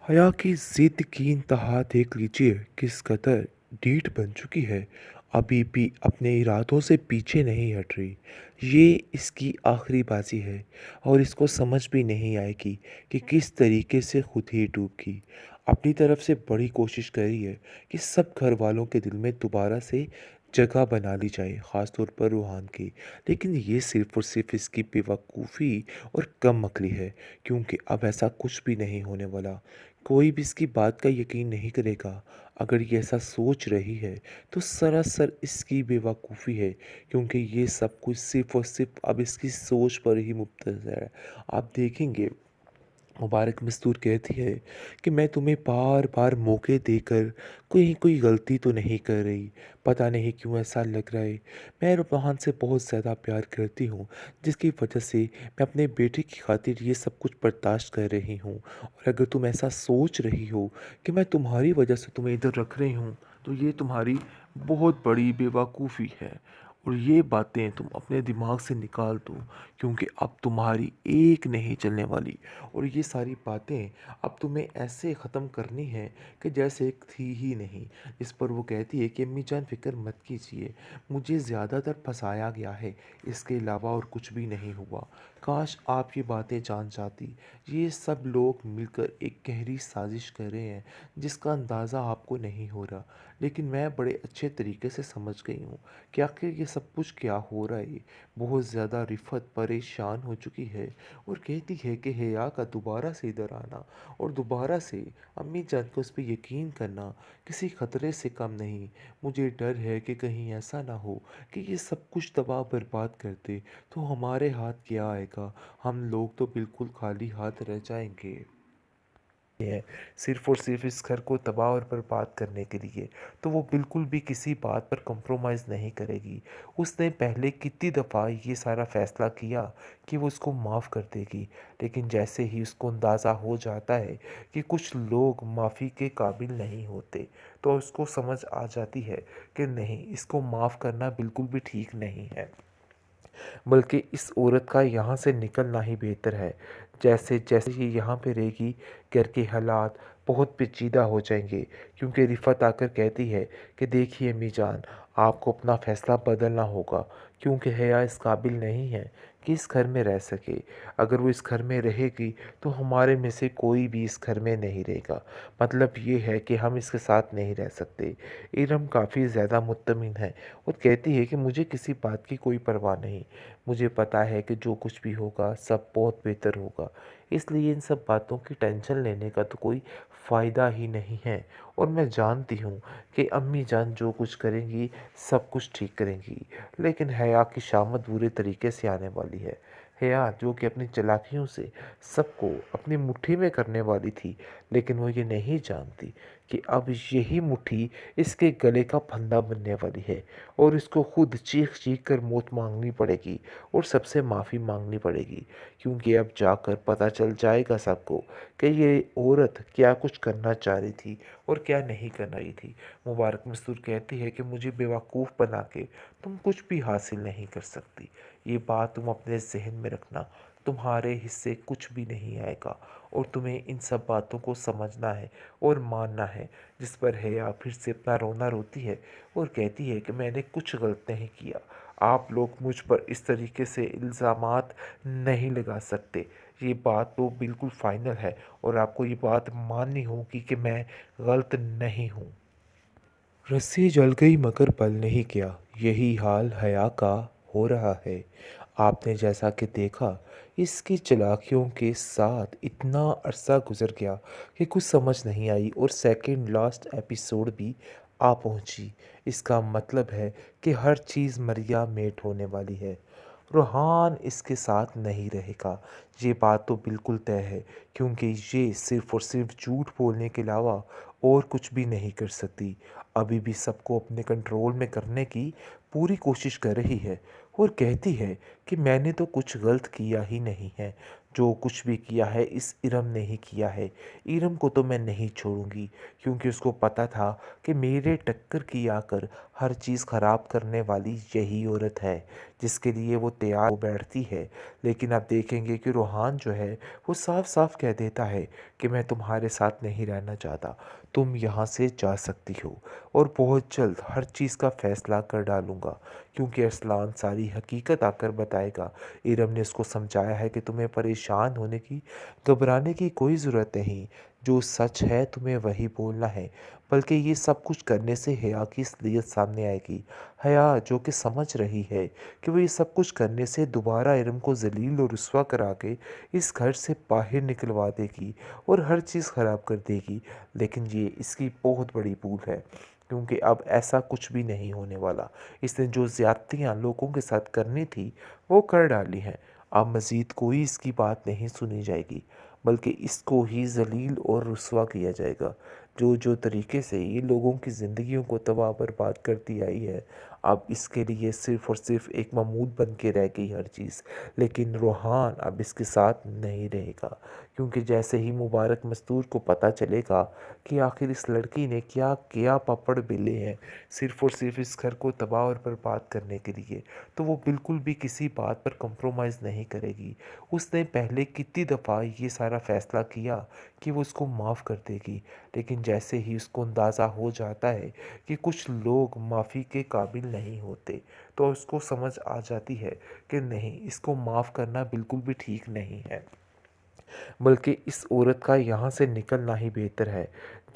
हया की ज़िद की इंतहा देख लीजिए किस कदर ढीठ बन चुकी है। अभी भी अपने इरादों से पीछे नहीं हट रही। ये इसकी आखिरी बाजी है और इसको समझ भी नहीं आएगी कि किस तरीके से खुद ही डूबी। अपनी तरफ से बड़ी कोशिश करी है कि सब घर वालों के दिल में दोबारा से जगह बना ली जाए, ख़ास तौर पर रूहान की। लेकिन ये सिर्फ़ और सिर्फ़ इसकी बेवकूफ़ी और कम अक्ली है, क्योंकि अब ऐसा कुछ भी नहीं होने वाला। कोई भी इसकी बात का यकीन नहीं करेगा। अगर ये ऐसा सोच रही है तो सरासर इसकी बेवकूफ़ी है, क्योंकि ये सब कुछ सिर्फ़ और सिर्फ़ अब इसकी सोच पर ही मुमतज़ है। आप देखेंगे, मुबारक मस्तूर कहती है कि मैं तुम्हें बार बार मौके देकर कोई कोई गलती तो नहीं कर रही। पता नहीं क्यों ऐसा लग रहा है। मैं रूबहान से बहुत ज़्यादा प्यार करती हूँ, जिसकी वजह से मैं अपने बेटे की खातिर ये सब कुछ बर्दाश्त कर रही हूँ। और अगर तुम ऐसा सोच रही हो कि मैं तुम्हारी वजह से तुम्हें इधर रख रही हूँ, तो ये तुम्हारी बहुत बड़ी बेवकूफ़ी है। और ये बातें तुम अपने दिमाग से निकाल दो, क्योंकि अब तुम्हारी एक नहीं चलने वाली। और ये सारी बातें अब तुम्हें ऐसे ख़त्म करनी है कि जैसे एक थी ही नहीं। इस पर वो कहती है कि अम्मी जान फ़िक्र मत कीजिए, मुझे ज़्यादातर फंसाया गया है, इसके अलावा और कुछ भी नहीं हुआ। काश आप ये बातें जान जाती। ये सब लोग मिलकर एक गहरी साजिश कर रहे हैं, जिसका अंदाज़ा आपको नहीं हो रहा। लेकिन मैं बड़े अच्छे तरीके से समझ गई हूँ कि आखिर ये सब कुछ क्या हो रहा है। बहुत ज़्यादा रिफ़त परेशान हो चुकी है और कहती है कि हया का दोबारा से इधर आना और दोबारा से अम्मी जान को उस पर यकीन करना किसी ख़तरे से कम नहीं। मुझे डर है कि कहीं ऐसा ना हो कि ये सब कुछ तबाह बर्बाद कर दे, तो हमारे हाथ क्या आएगा। हम लोग तो बिल्कुल खाली हाथ रह जाएंगे है, सिर्फ़ और सिर्फ़ इस घर को तबाह और बर्बाद करने के लिए। तो वो बिल्कुल भी किसी बात पर कॉम्प्रोमाइज़ नहीं करेगी। उसने पहले कितनी दफ़ा ये सारा फ़ैसला किया कि वो उसको माफ़ कर देगी, लेकिन जैसे ही उसको अंदाज़ा हो जाता है कि कुछ लोग माफ़ी के काबिल नहीं होते, तो उसको समझ आ जाती है कि नहीं, इसको माफ़ करना बिल्कुल भी ठीक नहीं है। बल्कि इस औरत का यहाँ से निकलना ही बेहतर है। जैसे जैसे ये यहाँ पे रहेगी, घर के हालात बहुत पेचीदा हो जाएंगे, क्योंकि रिफ़त आकर कहती है कि देखिए अम्मी जान, आपको अपना फ़ैसला बदलना होगा, क्योंकि हया इस काबिल नहीं है कि इस घर में रह सके। अगर वो इस घर में रहेगी तो हमारे में से कोई भी इस घर में नहीं रहेगा। मतलब ये है कि हम इसके साथ नहीं रह सकते। इरम काफ़ी ज़्यादा मुत्तमिन है और कहती है कि मुझे किसी बात की कोई परवाह नहीं। मुझे पता है कि जो कुछ भी होगा सब बहुत बेहतर होगा, इसलिए इन सब बातों की टेंशन लेने का तो कोई फ़ायदा ही नहीं है। और मैं जानती हूँ कि अम्मी जान जो कुछ करेंगी सब कुछ ठीक करेंगी। लेकिन हया की शामत बुरे तरीके से आने वाली है। हया जो कि अपनी चालाकियों से सबको अपनी मुट्ठी में करने वाली थी, लेकिन वो ये नहीं जानती कि अब यही मुट्ठी इसके गले का फंदा बनने वाली है और इसको खुद चीख चीख कर मौत मांगनी पड़ेगी और सबसे माफ़ी मांगनी पड़ेगी, क्योंकि अब जाकर पता चल जाएगा सबको कि ये औरत क्या कुछ करना चाह रही थी और क्या नहीं करना रही थी। मुबारक मस्तूर कहती है कि मुझे बेवकूफ़ बना के तुम कुछ भी हासिल नहीं कर सकती। ये बात तुम अपने जहन में रखना, तुम्हारे हिस्से कुछ भी नहीं आएगा और तुम्हें इन सब बातों को समझना है और मानना है। जिस पर हया फिर से अपना रोना रोती है और कहती है कि मैंने कुछ गलत नहीं किया। आप लोग मुझ पर इस तरीके से इल्ज़ामात नहीं लगा सकते। ये बात तो बिल्कुल फ़ाइनल है और आपको ये बात माननी होगी कि मैं गलत नहीं हूँ। रस्सी जल गई मगर बल नहीं गया, यही हाल हया का हो रहा है। आपने जैसा कि देखा, इसकी चालाकियों के साथ इतना अरसा गुजर गया कि कुछ समझ नहीं आई और सेकंड लास्ट एपिसोड भी आ पहुंची। इसका मतलब है कि हर चीज़ मरिया मेट होने वाली है। रूहान इसके साथ नहीं रहेगा, ये बात तो बिल्कुल तय है, क्योंकि ये सिर्फ़ और सिर्फ झूठ बोलने के अलावा और कुछ भी नहीं कर सकती। अभी भी सबको अपने कंट्रोल में करने की पूरी कोशिश कर रही है और कहती है कि मैंने तो कुछ गलत किया ही नहीं है। जो कुछ भी किया है इस इरम ने ही किया है। इरम को तो मैं नहीं छोड़ूंगी, क्योंकि उसको पता था कि मेरे टक्कर की आकर हर चीज़ ख़राब करने वाली यही औरत है जिसके लिए वो तैयार हो बैठती है। लेकिन आप देखेंगे कि रोहान जो है वो साफ साफ कह देता है कि मैं तुम्हारे साथ नहीं रहना चाहता, तुम यहाँ से जा सकती हो और बहुत जल्द हर चीज़ का फैसला कर डालूंगा, क्योंकि अरसलान सारी हकीकत आकर बताएगा। इरम ने उसको समझाया है कि तुम्हें परेशान होने की, घबराने की कोई ज़रूरत नहीं। जो सच है तुम्हें वही बोलना है, बल्कि ये सब कुछ करने से हया की असलियत सामने आएगी। हया जो कि समझ रही है कि वो ये सब कुछ करने से दोबारा इरम को जलील और रुस्वा करा के इस घर से बाहर निकलवा देगी और हर चीज़ ख़राब कर देगी। लेकिन ये इसकी बहुत बड़ी भूल है, क्योंकि अब ऐसा कुछ भी नहीं होने वाला। इसने जो ज़्यादतियाँ लोगों के साथ करनी थी वो कर डाली हैं। अब मज़ीद कोई इसकी बात नहीं सुनी जाएगी, बल्कि इसको ही जलील और रुस्वा किया जाएगा। जो जो तरीके से ये लोगों की ज़िंदगियों को तबाह बर्बाद करती आई है, अब इसके लिए सिर्फ़ और सिर्फ एक मामूल बन के रह गई हर चीज़। लेकिन रोहान अब इसके साथ नहीं रहेगा, क्योंकि जैसे ही मुबारक मस्तूर को पता चलेगा कि आखिर इस लड़की ने क्या क्या पापड़ बेले हैं सिर्फ़ और सिर्फ इस घर को तबाह और बर्बाद करने के लिए, तो वो बिल्कुल भी किसी बात पर कंप्रोमाइज़ नहीं करेगी। उसने पहले कितनी दफ़ा ये सारा फ़ैसला किया कि वो उसको माफ़ कर देगी, लेकिन जैसे ही उसको अंदाज़ा हो जाता है कि कुछ लोग माफ़ी के काबिल नहीं होते, तो उसको समझ आ जाती है कि नहीं, इसको माफ़ करना बिल्कुल भी ठीक नहीं है, बल्कि इस औरत का यहाँ से निकलना ही बेहतर है।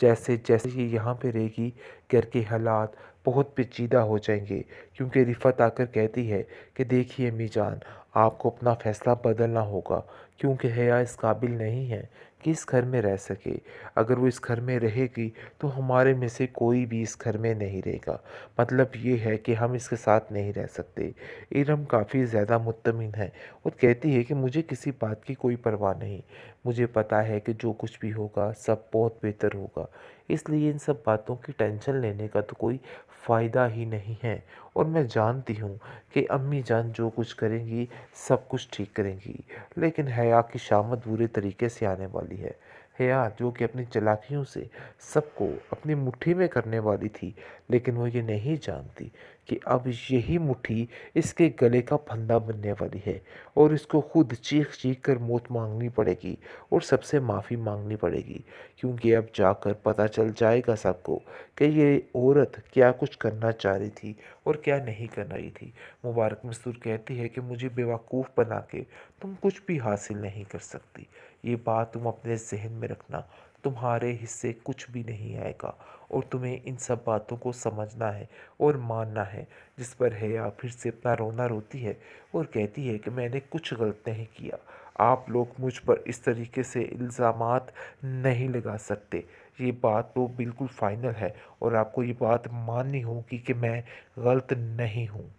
जैसे जैसे ये यहाँ पे रहेगी, घर के हालात बहुत पेचीदा हो जाएंगे, क्योंकि रिफ़त आकर कहती है कि देखिए अम्मी जान, आपको अपना फ़ैसला बदलना होगा, क्योंकि हया इस काबिल नहीं है कि इस घर में रह सके। अगर वो इस घर में रहेगी तो हमारे में से कोई भी इस घर में नहीं रहेगा। मतलब ये है कि हम इसके साथ नहीं रह सकते। इरम काफ़ी ज़्यादा मुत्तमिन है और कहती है कि मुझे किसी बात की कोई परवाह नहीं। मुझे पता है कि जो कुछ भी होगा सब बहुत बेहतर होगा, इसलिए इन सब बातों की टेंशन लेने का तो कोई फ़ायदा ही नहीं है। और मैं जानती हूँ कि अम्मी जान जो कुछ करेंगी सब कुछ ठीक करेंगी। लेकिन हया की शामत बुरे तरीके से आने वाली है। हया जो कि अपनी चालाकियों से सबको अपनी मुट्ठी में करने वाली थी, लेकिन वो ये नहीं जानती कि अब यही मुट्ठी इसके गले का फंदा बनने वाली है और इसको खुद चीख चीख कर मौत मांगनी पड़ेगी और सबसे माफ़ी मांगनी पड़ेगी, क्योंकि अब जाकर पता चल जाएगा सबको कि ये औरत क्या कुछ करना चाह रही थी और क्या नहीं करना रही थी। मुबारक मस्तूर कहती है कि मुझे बेवकूफ़ बना के तुम कुछ भी हासिल नहीं कर सकती। ये बात तुम अपने जहन में रखना, तुम्हारे हिस्से कुछ भी नहीं आएगा और तुम्हें इन सब बातों को समझना है और मानना है। जिस पर हया फिर से अपना रोना रोती है और कहती है कि मैंने कुछ गलत नहीं किया, आप लोग मुझ पर इस तरीके से इल्ज़ामात नहीं लगा सकते। ये बात तो बिल्कुल फ़ाइनल है और आपको ये बात माननी होगी कि मैं गलत नहीं हूँ।